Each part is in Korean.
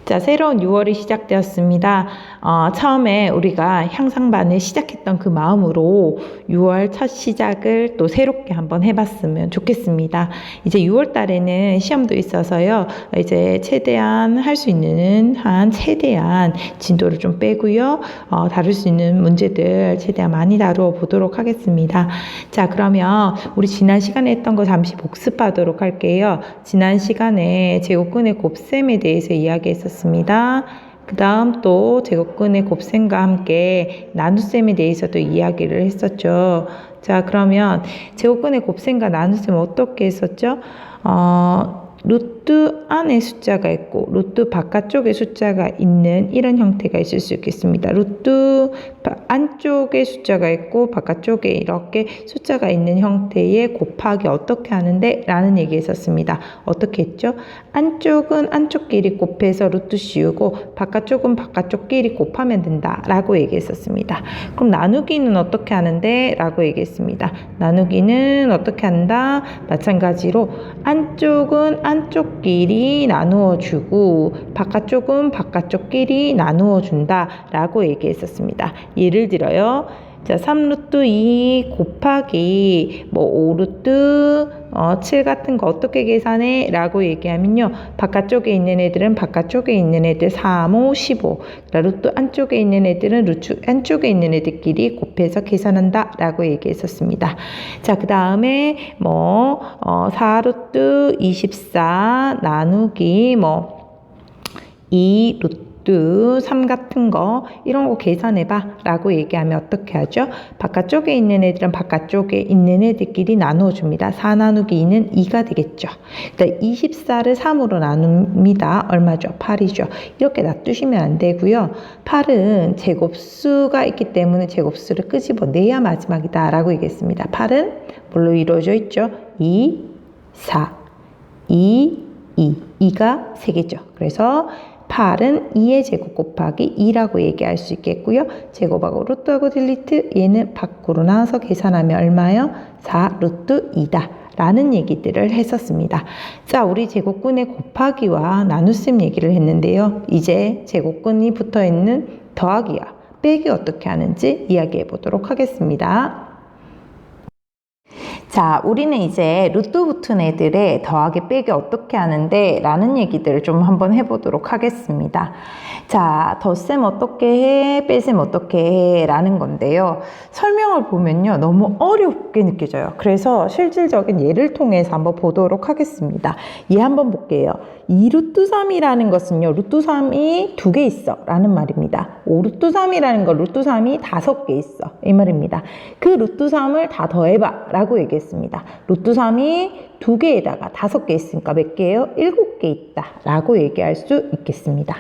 자, 새로운 6월이 시작되었습니다. 처음에 우리가 향상반을 시작했던 그 마음으로 6월 첫 시작을 또 새롭게 한번 해봤으면 좋겠습니다. 이제 6월 달에는 시험도 있어서요. 이제 최대한 할 수 있는 한 최대한 진도를 좀 빼고요. 다룰 수 있는 문제들 최대한 많이 다루어 보도록 하겠습니다. 자, 그러면 우리 지난 시간에 했던 거 잠시 복습하도록 할게요. 지난 시간에 제곱근의 곱셈에 대해서 이야기했었습니다. 그 다음 또 제곱근의 곱셈과 함께 나눗셈에 대해서도 이야기를 했었죠. 자, 그러면 제곱근의 곱셈과 나눗셈 어떻게 했었죠? 루트 안에 숫자가 있고 루트 바깥쪽에 숫자가 있는 이런 형태가 있을 수 있겠습니다. 루트 안쪽에 숫자가 있고 바깥쪽에 이렇게 숫자가 있는 형태의 곱하기 어떻게 하는데? 라는 얘기 했었습니다. 어떻게 했죠? 안쪽은 안쪽끼리 곱해서 루트 씌우고 바깥쪽은 바깥쪽끼리 곱하면 된다 라고 얘기했었습니다. 그럼 나누기는 어떻게 하는데? 라고 얘기했습니다. 나누기는 어떻게 한다? 마찬가지로 안쪽은 안쪽끼리 나누어 주고 바깥쪽은 바깥쪽끼리 나누어 준다 라고 얘기했었습니다. 예를 들어요. 자, 3루트 2 곱하기 5루트 7 같은 거 어떻게 계산해? 라고 얘기하면요. 바깥쪽에 있는 애들은 바깥쪽에 있는 애들 3, 5, 15. 루트 안쪽에 있는 애들은 루트 안쪽에 있는 애들끼리 곱해서 계산한다 라고 얘기했었습니다. 자, 그 다음에 4루트 24 나누기 2루트 3 같은 거 이런 거 계산해봐 라고 얘기하면 어떻게 하죠? 바깥쪽에 있는 애들은 바깥쪽에 있는 애들끼리 나누어 줍니다. 4 나누기 2는 2가 되겠죠. 그러니까 24를 3으로 나눕니다. 얼마죠? 8이죠. 이렇게 놔두시면 안 되고요. 8은 제곱수가 있기 때문에 제곱수를 끄집어내야 마지막이다 라고 얘기했습니다. 8은 뭘로 이루어져 있죠? 2, 4, 2, 2가 3개죠. 그래서 8은 2의 제곱 곱하기 2라고 얘기할 수 있겠고요. 제곱하고 루트하고 딜리트 얘는 밖으로 나와서 계산하면 얼마요? 4 루트 2다 라는 얘기들을 했었습니다. 자, 우리 제곱근의 곱하기와 나눗셈 얘기를 했는데요. 이제 제곱근이 붙어있는 더하기와 빼기 어떻게 하는지 이야기해 보도록 하겠습니다. 자, 우리는 이제 루트 붙은 애들의 더하기 빼기 어떻게 하는데? 라는 얘기들을 좀 한번 해보도록 하겠습니다. 자, 덧셈 어떻게 해? 뺄셈 어떻게 해? 라는 건데요. 설명을 보면요. 너무 어렵게 느껴져요. 그래서 실질적인 예를 통해서 한번 보도록 하겠습니다. 예, 한번 볼게요. 2루트 3이라는 것은요. 루트 3이 2개 있어 라는 말입니다. 5루트 3이라는 건 루트 3이 5개 있어 이 말입니다. 그 루트 3을 다 더해봐 라고 얘기했습니다. 루트 3이 2개에다가 5개 있으니까 몇 개예요? 7개 있다 라고 얘기할 수 있겠습니다.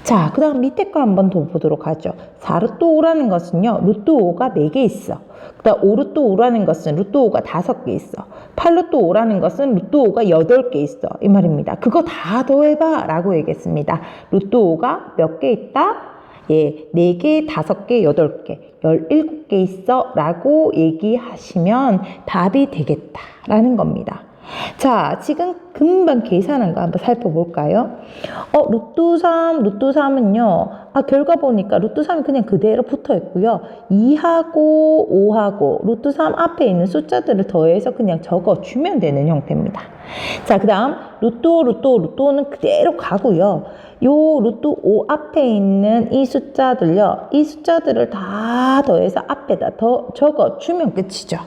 자, 그 다음 밑에 거 한번 더 보도록 하죠. 4루트 5라는 것은요. 루트 5가 4개 있어. 그 다음 5루트 5라는 것은 루트 5가 5개 있어. 8루트 5라는 것은 루트 5가 8개 있어 이 말입니다. 그거 다 더해봐 라고 얘기했습니다. 루트 5가 몇 개 있다? 예, 4개, 5개, 8개, 17개 있어 라고 얘기하시면 답이 되겠다 라는 겁니다. 자, 지금 금방 계산한 거 한번 살펴볼까요? 루트 3은요. 결과 보니까 루트 3이 그냥 그대로 붙어 있고요. 2하고 5하고 루트 3 앞에 있는 숫자들을 더해서 그냥 적어주면 되는 형태입니다. 자, 그 다음 루트 5, 루트 5는 그대로 가고요. 요 루트 5 앞에 있는 이 숫자들요. 이 숫자들을 다 더해서 앞에다 더 적어주면 끝이죠.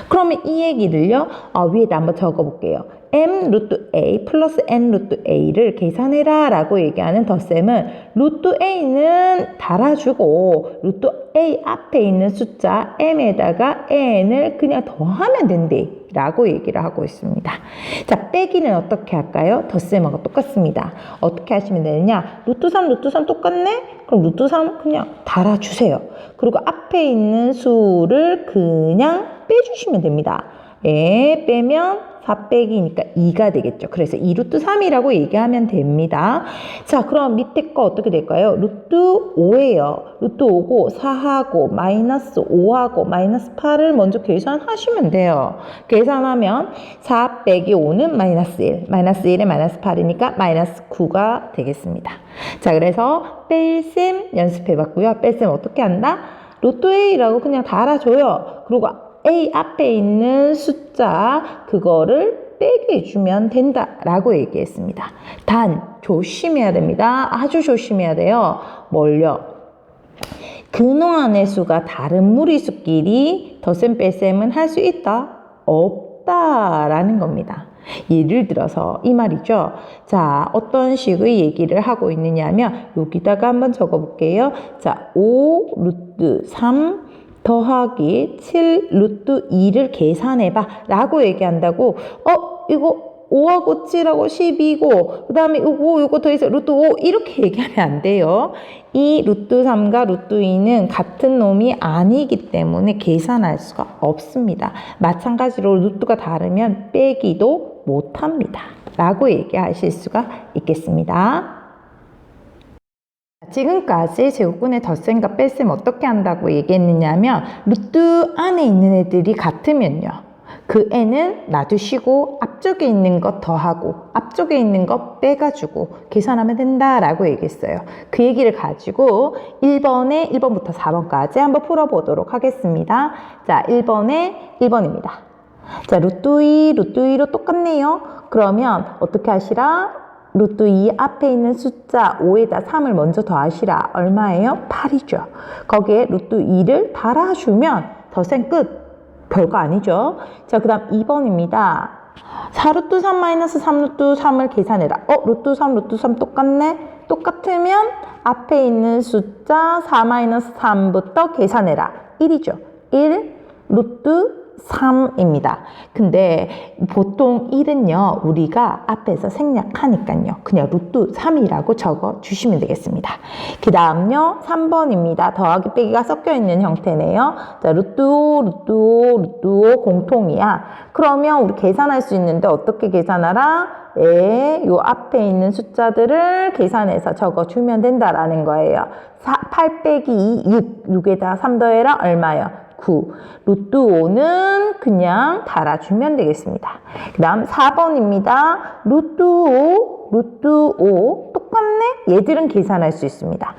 그러면 이 얘기를요. 위에다 한번 적어볼게요. m 루트 a 플러스 n 루트 a를 계산해라 라고 얘기하는 덧셈은 루트 a는 달아주고 루트 a 앞에 있는 숫자 m에다가 n을 그냥 더하면 된대 라고 얘기를 하고 있습니다. 자, 빼기는 어떻게 할까요? 덧셈하고 똑같습니다. 어떻게 하시면 되느냐? 루트 3 똑같네? 그럼 루트 3 그냥 달아주세요. 그리고 앞에 있는 수를 그냥 빼주시면 됩니다. 빼면 4 빼기니까 2가 되겠죠. 그래서 2 루트 3이라고 얘기하면 됩니다. 자, 그럼 밑에 거 어떻게 될까요? 루트 5예요. 루트 5고 4하고 마이너스 5하고 마이너스 8을 먼저 계산하시면 돼요. 계산하면 4 빼기 5는 마이너스 1, 마이너스 1에 마이너스 8이니까 마이너스 9가 되겠습니다. 자, 그래서 뺄셈 연습해봤고요. 뺄셈 어떻게 한다? 루트 A라고 그냥 달아줘요. 그리고 A 앞에 있는 숫자 그거를 빼게 해주면 된다라고 얘기했습니다. 단 조심해야 됩니다. 아주 조심해야 돼요. 뭘요? 근호한의 수가 다른 무리수끼리 덧셈 뺄셈은 할 수 있다? 없다라는 겁니다. 예를 들어서 이 말이죠. 자, 어떤 식의 얘기를 하고 있느냐 하면 여기다가 한번 적어 볼게요. 자, 5 루트 3 더하기 7 루트 2를 계산해봐 라고 얘기한다고 이거 5하고 7하고 12고 그 다음에 요거 더해서 루트 5 이렇게 얘기하면 안 돼요. 이 루트 3과 루트 2는 같은 놈이 아니기 때문에 계산할 수가 없습니다. 마찬가지로 루트가 다르면 빼기도 못합니다 라고 얘기하실 수가 있겠습니다. 지금까지 제곱근의 덧셈과 뺄셈 어떻게 한다고 얘기했느냐 하면 루트 안에 있는 애들이 같으면요. 그 애는 놔두시고 앞쪽에 있는 것 더하고 앞쪽에 있는 것 빼가지고 계산하면 된다라고 얘기했어요. 그 얘기를 가지고 1번부터 4번까지 한번 풀어보도록 하겠습니다. 자, 1번입니다. 자, 루트 2, 루트 2로 똑같네요. 그러면 어떻게 하시라? 루트 2 앞에 있는 숫자 5에다 3을 먼저 더하시라. 얼마예요? 8이죠. 거기에 루트 2를 달아주면 덧셈 끝. 별거 아니죠. 자, 그 다음 2번입니다. 4 루트 3 마이너스 3 루트 3을 계산해라. 루트 3 루트 3 똑같네? 똑같으면 앞에 있는 숫자 4 마이너스 3부터 계산해라. 1이죠. 1 루트 3입니다. 근데 보통 1은요, 우리가 앞에서 생략하니까요. 그냥 루트 3이라고 적어 주시면 되겠습니다. 그 다음요, 3번입니다. 더하기 빼기가 섞여 있는 형태네요. 자, 루트 5, 루트 5, 루트 5 공통이야. 그러면 우리 계산할 수 있는데 어떻게 계산하라? 요 앞에 있는 숫자들을 계산해서 적어주면 된다라는 거예요. 8 빼기 2, 6에다 3 더해라 얼마요? 9. 루트 5는 그냥 달아주면 되겠습니다. 그 다음 4번입니다. 루트 5 똑같네? 얘들은 계산할 수 있습니다.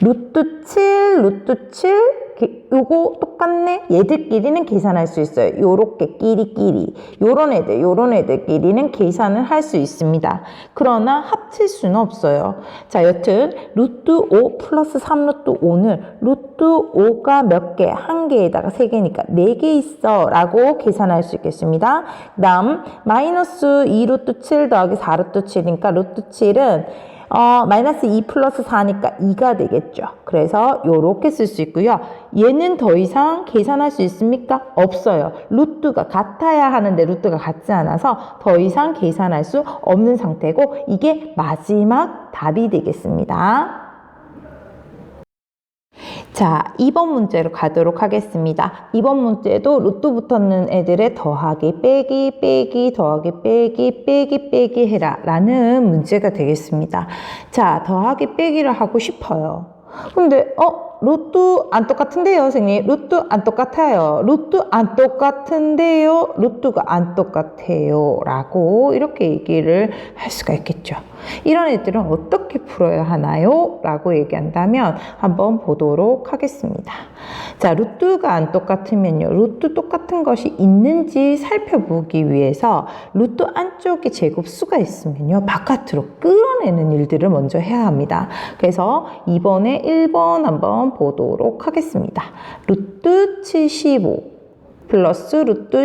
루트 7 요거 똑같네? 얘들끼리는 계산할 수 있어요. 요렇게 끼리끼리. 요런 애들끼리는 계산을 할 수 있습니다. 그러나 합칠 수는 없어요. 자, 여튼 루트 5 플러스 3 루트 5는 루트 5가 몇 개? 한 개에다가 3개니까 4개 있어 라고 계산할 수 있겠습니다. 그 다음 마이너스 2 루트 7 더하기 4 루트 7이니까 루트 7은 마이너스 2 플러스 4니까 2가 되겠죠. 그래서 요렇게 쓸 수 있고요. 얘는 더 이상 계산할 수 있습니까? 없어요. 루트가 같아야 하는데 루트가 같지 않아서 더 이상 계산할 수 없는 상태고 이게 마지막 답이 되겠습니다. 자, 2번 문제로 가도록 하겠습니다. 2번 문제도 루트 붙었는 애들의 더하기, 빼기, 더하기, 빼기 해라 라는 문제가 되겠습니다. 자, 더하기, 빼기를 하고 싶어요. 근데 루트 안 똑같은데요, 선생님? 루트 안 똑같아요. 루트 안 똑같은데요? 루트가 안 똑같아요. 라고 이렇게 얘기를 할 수가 있겠죠. 이런 애들은 어떻게 풀어야 하나요? 라고 얘기한다면 한번 보도록 하겠습니다. 자, 루트가 안 똑같으면요. 루트 똑같은 것이 있는지 살펴보기 위해서 루트 안쪽에 제곱수가 있으면요. 바깥으로 끌어내는 일들을 먼저 해야 합니다. 그래서 이번에 1번 한번 보도록 하겠습니다. 루트 75 플러스 루트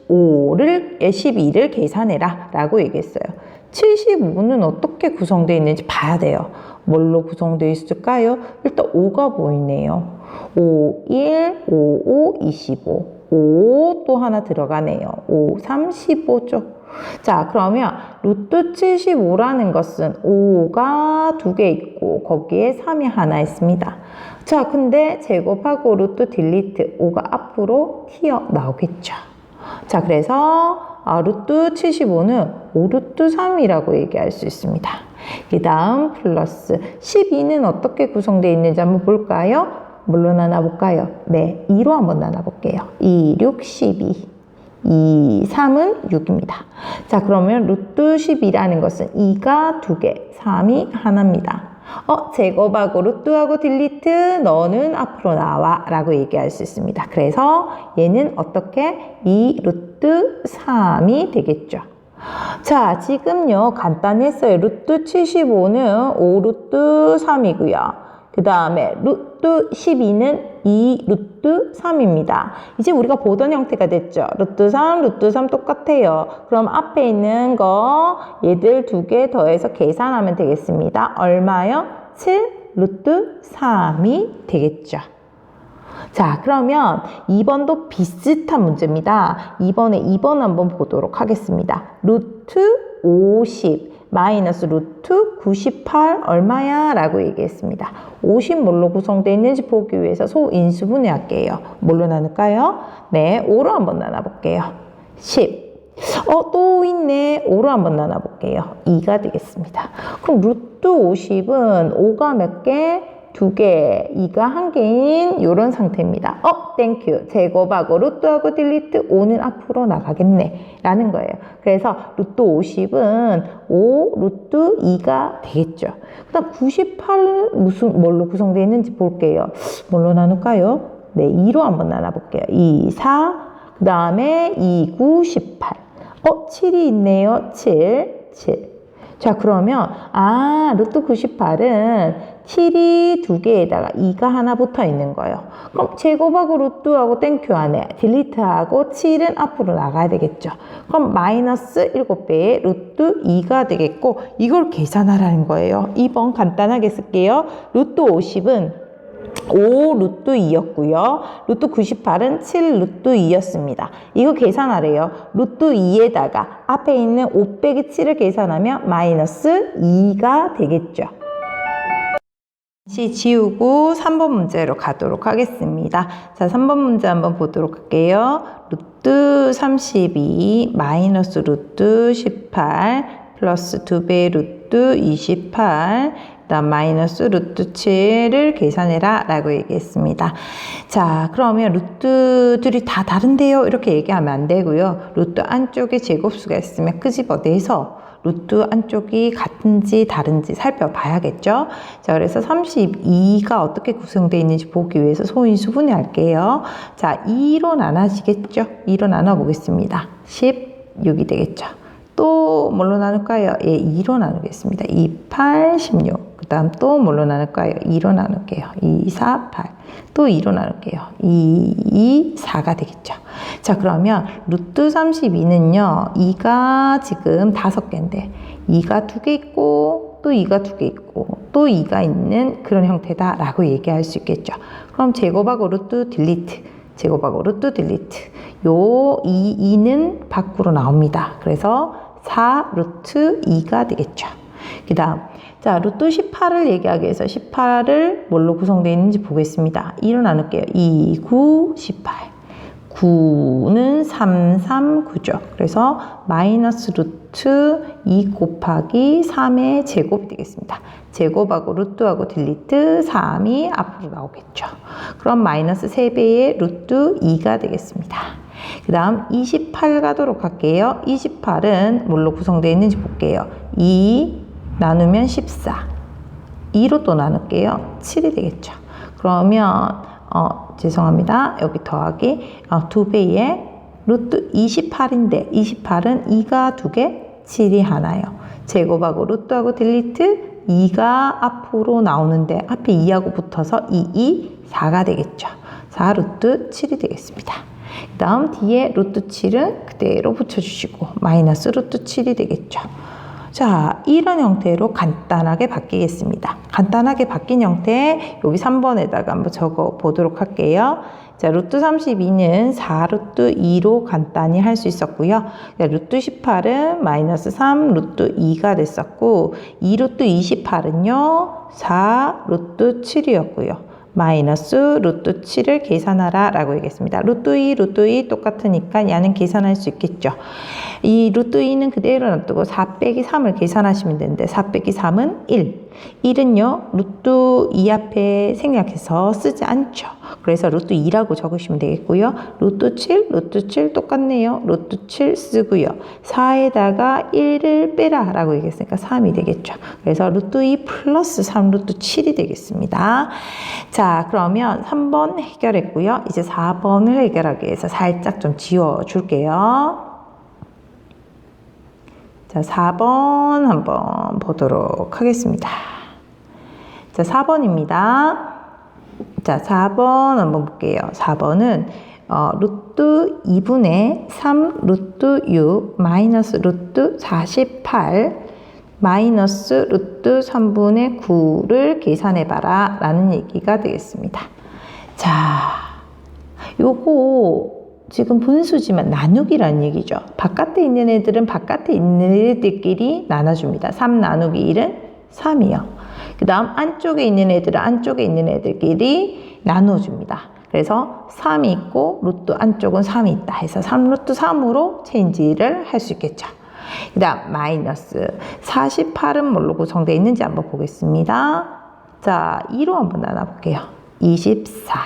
12를 계산해라 라고 얘기했어요. 75는 어떻게 구성되어 있는지 봐야 돼요. 뭘로 구성되어 있을까요? 일단 5가 보이네요. 5, 1, 5, 5, 25. 5 또 하나 들어가네요. 5, 3, 15죠. 자, 그러면 루트 75라는 것은 5가 2개 있고 거기에 3이 하나 있습니다. 자, 근데 제곱하고 루트 딜리트 5가 앞으로 튀어나오겠죠. 자, 그래서 루트 75는 5 루트 3이라고 얘기할 수 있습니다. 그 다음 플러스 12는 어떻게 구성되어 있는지 한번 볼까요? 뭘로 나눠볼까요? 네, 2로 한번 나눠볼게요. 2, 6, 12. 2, 3은 6입니다. 자, 그러면 루트 12라는 것은 2가 2개, 3이 하나입니다. 제곱하고 루트하고 딜리트, 너는 앞으로 나와 라고 얘기할 수 있습니다. 그래서 얘는 어떻게? 2 루트 3이 되겠죠. 자, 지금요 간단했어요. 루트 75는 5 루트 3이고요. 그 다음에 루트 12는 2 루트 3입니다. 이제 우리가 보던 형태가 됐죠. 루트 3, 루트 3 똑같아요. 그럼 앞에 있는 거 얘들 두 개 더해서 계산하면 되겠습니다. 얼마요? 7 루트 3이 되겠죠. 자, 그러면 2번도 비슷한 문제입니다. 이번에 2번 한번 보도록 하겠습니다. 루트 50 마이너스 루트 98 얼마야? 라고 얘기했습니다. 50 뭘로 구성되어 있는지 보기 위해서 소인수분해 할게요. 뭘로 나눌까요? 네, 5로 한번 나눠볼게요. 10. 또 있네. 5로 한번 나눠볼게요. 2가 되겠습니다. 그럼 루트 50은 5가 몇 개? 2개, 2가 1개인 이런 상태입니다. 땡큐. 제곱하고 루트하고 딜리트 5는 앞으로 나가겠네 라는 거예요. 그래서 루트 50은 5 루트 2가 되겠죠. 그 다음 98은 뭘로 구성되어 있는지 볼게요. 뭘로 나눌까요? 네, 2로 한번 나눠볼게요. 2, 4, 그 다음에 2, 9, 18. 7이 있네요. 7, 7. 자, 그러면 루트 98은 7이 두 개에다가 2가 하나 붙어 있는 거예요. 그럼 제곱하고 루트하고 땡큐 안에 딜리트하고 7은 앞으로 나가야 되겠죠. 그럼 마이너스 7배의 루트 2가 되겠고 이걸 계산하라는 거예요. 2번 간단하게 쓸게요. 루트 50은 5 루트 2였고요. 루트 98은 7 루트 2였습니다. 이거 계산하래요. 루트 2에다가 앞에 있는 5 빼기 7을 계산하면 마이너스 2가 되겠죠. 다시 지우고 3번 문제로 가도록 하겠습니다. 자, 3번 문제 한번 보도록 할게요. 루트 32 마이너스 루트 18 플러스 2배 루트 28 그다음 마이너스 루트 7을 계산해라 라고 얘기했습니다. 자, 그러면 루트들이 다 다른데요? 이렇게 얘기하면 안 되고요. 루트 안쪽에 제곱수가 있으면 끄집어내서 루트 안쪽이 같은지 다른지 살펴봐야겠죠. 자, 그래서 32가 어떻게 구성되어 있는지 보기 위해서 소인수분해 할게요. 자, 2로 나눠지겠죠. 2로 나눠보겠습니다. 16이 되겠죠. 또 뭘로 나눌까요? 예, 2로 나누겠습니다. 2, 8, 16. 그 다음 또 뭘로 나눌까요? 2로 나눌게요. 2, 4, 8. 또 2로 나눌게요. 2, 4가 되겠죠. 자, 그러면 루트 32는요. 2가 지금 5개인데 2가 2개 있고 또 2가 2개 있고 또 2가 있는 그런 형태다라고 얘기할 수 있겠죠. 그럼 제곱하고 루트 딜리트 제곱하고 루트 딜리트 요 2는 밖으로 나옵니다. 그래서 4 루트 2가 되겠죠. 그 다음 자, 루트 18을 얘기하기 위해서 18을 뭘로 구성되어 있는지 보겠습니다. 2로 나눌게요. 2, 9, 18. 9는 3, 3, 9죠. 그래서 마이너스 루트 2 곱하기 3의 제곱이 되겠습니다. 제곱하고 루트하고 딜리트 3이 앞으로 나오겠죠. 그럼 마이너스 3배의 루트 2가 되겠습니다. 그 다음 28 가도록 할게요. 28은 뭘로 구성되어 있는지 볼게요. 2 나누면 14. 2로 또 나눌게요. 7이 되겠죠. 그러면 죄송합니다. 여기 더하기 2배의 루트 28인데 28은 2가 2개, 7이 하나요. 제곱하고 루트하고 딜리트 2가 앞으로 나오는데 앞에 2하고 붙어서 2, 4가 되겠죠. 4 루트 7이 되겠습니다. 그 다음 뒤에 루트 7은 그대로 붙여주시고 마이너스 루트 7이 되겠죠. 자, 이런 형태로 간단하게 바뀌겠습니다. 간단하게 바뀐 형태 여기 3번에다가 한번 적어 보도록 할게요. 자, 루트 32는 4 루트 2로 간단히 할 수 있었고요. 루트 18은 마이너스 3 루트 2가 됐었고 2 루트 28은요 4 루트 7이었고요. 마이너스 루트 7을 계산하라 라고 얘기했습니다. 루트 2, 루트 2 똑같으니까 얘는 계산할 수 있겠죠. 이 루트 2는 그대로 놔두고 4 빼기 3을 계산하시면 되는데 4 빼기 3은 1. 1은요, 루트 2 앞에 생략해서 쓰지 않죠. 그래서 루트 2라고 적으시면 되겠고요. 루트 7 똑같네요. 루트 7 쓰고요. 4에다가 1을 빼라 라고 얘기했으니까 3이 되겠죠. 그래서 루트 2 플러스 3 루트 7이 되겠습니다. 자, 그러면 3번 해결했고요. 이제 4번을 해결하기 위해서 살짝 좀 지워줄게요. 자, 4번 한번 보도록 하겠습니다. 자, 4번입니다. 자, 4번 한번 볼게요. 4번은 루트 2분의 3 루트 6 마이너스 루트 48 마이너스 루트 3분의 9를 계산해봐라 라는 얘기가 되겠습니다. 자, 요거 지금 분수지만 나누기라는 얘기죠. 바깥에 있는 애들은 바깥에 있는 애들끼리 나눠줍니다. 3 나누기 1은 3이요. 그 다음 안쪽에 있는 애들은 안쪽에 있는 애들끼리 나눠줍니다. 그래서 3이 있고 루트 안쪽은 3이 있다 해서 3 루트 3으로 체인지를 할 수 있겠죠. 그 다음 마이너스 48은 뭘로 구성되어 있는지 한번 보겠습니다. 자, 2로 한번 나눠볼게요. 24.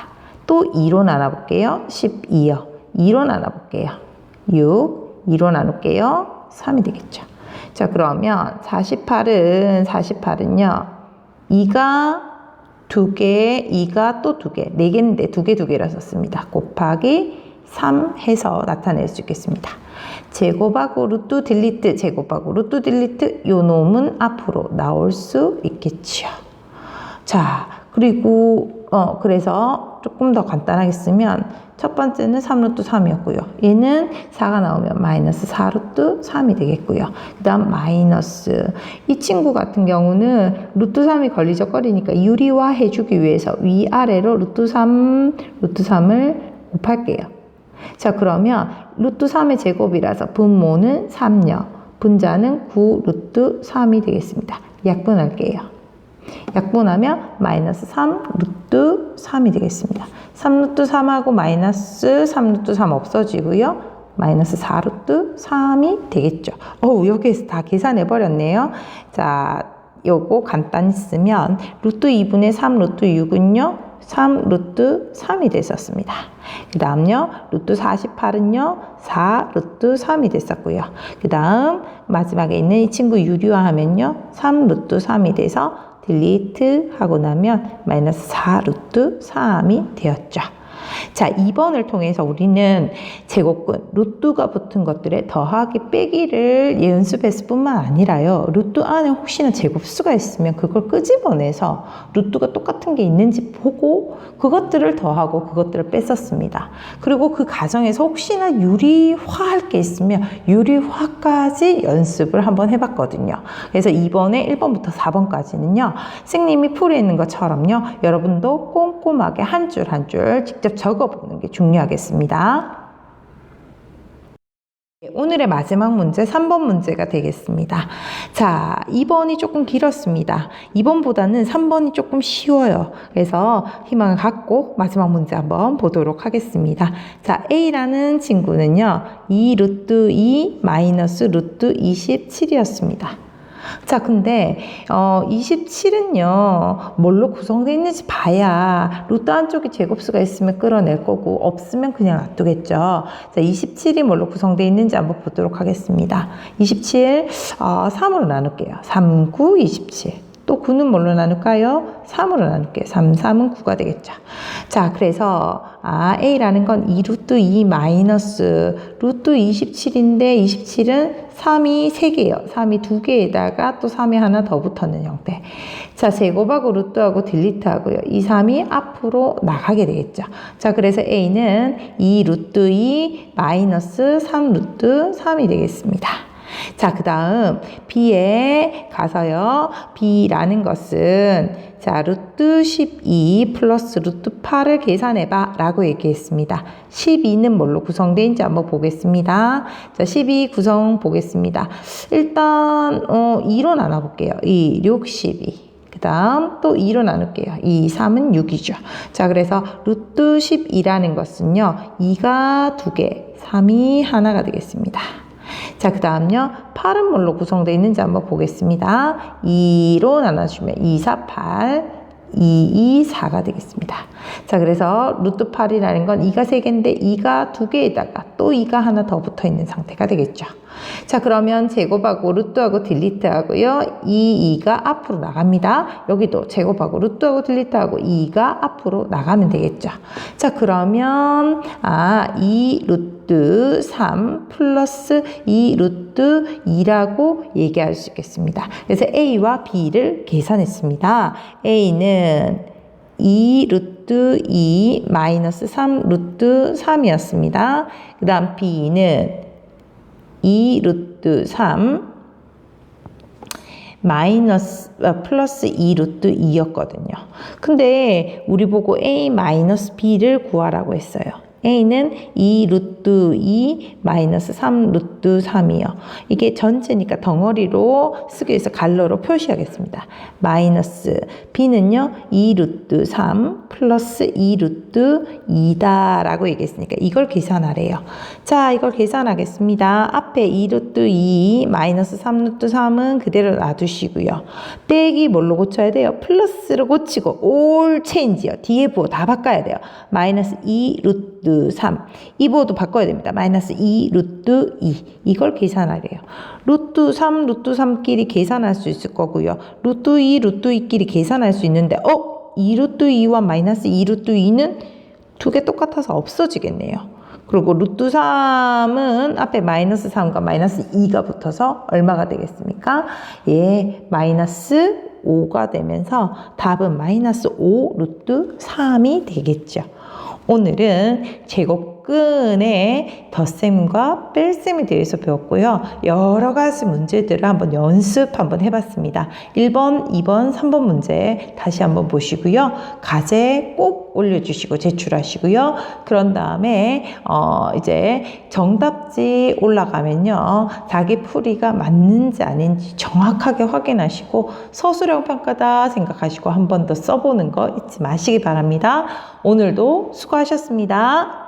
또 2로 나눠볼게요. 12요. 2로 나눠볼게요. 6. 2로 나눌게요. 3이 되겠죠. 자, 그러면 48은요. 2가 2개, 2가 또 2개, 4개인데 2개라 썼습니다. 곱하기 3 해서 나타낼 수 있겠습니다. 제곱하고 루트 딜리트, 제곱하고 루트 딜리트, 요 놈은 앞으로 나올 수 있겠지요. 자, 그리고 그래서 조금 더 간단하게 쓰면 첫 번째는 3루트 3이었고요. 얘는 4가 나오면 마이너스 4루트 3이 되겠고요. 그 다음 마이너스 이 친구 같은 경우는 루트 3이 걸리적거리니까 유리화 해주기 위해서 위아래로 루트 3을 곱할게요. 자, 그러면 루트 3의 제곱이라서 분모는 3요. 분자는 9 루트 3이 되겠습니다. 약분할게요. 약분하면 마이너스 3 루트 3이 되겠습니다. 3 루트 3하고 마이너스 3 루트 3 없어지고요. 마이너스 4 루트 3이 되겠죠. 여기에서 다 계산해 버렸네요. 자, 요거 간단히 쓰면 루트 2분의 3 루트 6은요. 3 루트 3이 됐었습니다. 그 다음요. 루트 48은요. 4 루트 3이 됐었고요. 그 다음 마지막에 있는 이 친구 유리화하면요. 3 루트 3이 돼서 딜리트 하고 나면 마이너스 4 루트 3이 되었죠. 자, 2번을 통해서 우리는 제곱근, 루트가 붙은 것들의 더하기 빼기를 연습했을 뿐만 아니라요. 루트 안에 혹시나 제곱수가 있으면 그걸 끄집어내서 루트가 똑같은 게 있는지 보고 그것들을 더하고 그것들을 뺐었습니다. 그리고 그 과정에서 혹시나 유리화할 게 있으면 유리화까지 연습을 한번 해봤거든요. 그래서 2번에 1번부터 4번까지는요. 선생님이 풀에 있는 것처럼요. 여러분도 꼼꼼하게 한 줄 한 줄 직접 적어보는 게 중요하겠습니다. 오늘의 마지막 문제 3번 문제가 되겠습니다. 자, 2번이 조금 길었습니다. 2번보다는 3번이 조금 쉬워요. 그래서 희망을 갖고 마지막 문제 한번 보도록 하겠습니다. 자, A라는 친구는요. 2 루트 2 마이너스 루트 27이었습니다. 자, 근데 27은요 뭘로 구성되어 있는지 봐야 루트 한쪽에 제곱수가 있으면 끌어낼 거고 없으면 그냥 놔두겠죠. 자, 27이 뭘로 구성되어 있는지 한번 보도록 하겠습니다. 27 3으로 나눌게요. 3, 9, 27. 또 9는 뭘로 나눌까요? 3으로 나눌게요. 3, 3은 9가 되겠죠. 자, 그래서 A라는 건 2 루트 2 마이너스 루트 27인데 27은 3이 3개예요. 3이 2개에다가 또 3이 하나 더 붙었는 형태. 자, 제곱하고 루트하고 딜리트 하고요. 이 3이 앞으로 나가게 되겠죠. 자, 그래서 A는 2 루트 2 마이너스 3 루트 3이 되겠습니다. 자, 그 다음 B에 가서요. B라는 것은 자, 루트 12 플러스 루트 8을 계산해봐 라고 얘기했습니다. 12는 뭘로 구성되어 있는지 한번 보겠습니다. 자, 12 구성 보겠습니다. 일단 2로 나눠볼게요. 2, 6, 12. 그 다음 또 2로 나눌게요. 2, 3은 6이죠. 자, 그래서 루트 12라는 것은요. 2가 2개, 3이 하나가 되겠습니다. 자, 그 다음요. 8은 뭘로 구성되어 있는지 한번 보겠습니다. 2로 나눠주면 2, 4, 8, 2, 2, 4가 되겠습니다. 자, 그래서 루트 8이라는 건 2가 3개인데 2가 2개에다가 또 2가 하나 더 붙어 있는 상태가 되겠죠. 자, 그러면 제곱하고 루트하고 딜리트하고요. 2가 앞으로 나갑니다. 여기도 제곱하고 루트하고 딜리트하고 2가 앞으로 나가면 되겠죠. 자, 그러면 2 루트 3 플러스 2 루트 2라고 얘기할 수 있겠습니다. 그래서 A와 B를 계산했습니다. A는 2 루트 2 마이너스 3 루트 3이었습니다. 그 다음 B는 2 루트 3 마이너스 플러스 2 루트 2였거든요. 근데 우리 보고 A 마이너스 B를 구하라고 했어요. A는 2 루트 2 마이너스 3 루트 3이요. 이게 전체니까 덩어리로 쓰기 위해서 갈로로 표시하겠습니다. 마이너스 B는요 2 루트 3 플러스 2 루트 2다 라고 얘기했으니까 이걸 계산하래요. 자, 이걸 계산하겠습니다. 앞에 2 루트 2 마이너스 3 루트 3은 그대로 놔두시고요. 빼기 뭘로 고쳐야 돼요? 플러스로 고치고 올 체인지요. 뒤에 부호 다 바꿔야 돼요. 마이너스 2 루트 3 이 부호도 바꿔야 됩니다. 마이너스 2 루트 2 이걸 계산하래요. 루트 3 루트 3끼리 계산할 수 있을 거고요. 루트 2 루트 2끼리 계산할 수 있는데 2 루트 2와 마이너스 2 루트 2는 두 개 똑같아서 없어지겠네요. 그리고 루트 3은 앞에 마이너스 3과 마이너스 2가 붙어서 얼마가 되겠습니까? 예, 마이너스 5가 되면서 답은 마이너스 5 루트 3이 되겠죠. 오늘은 제곱근의 덧셈과 뺄셈에 대해서 배웠고요. 여러 가지 문제들을 한번 연습 한번 해봤습니다. 1번, 2번, 3번 문제 다시 한번 보시고요. 과제 꼭 올려주시고 제출하시고요. 그런 다음에 이제 정답지 올라가면요. 자기 풀이가 맞는지 아닌지 정확하게 확인하시고 서술형 평가다 생각하시고 한 번 더 써보는 거 잊지 마시기 바랍니다. 오늘도 수고하셨습니다.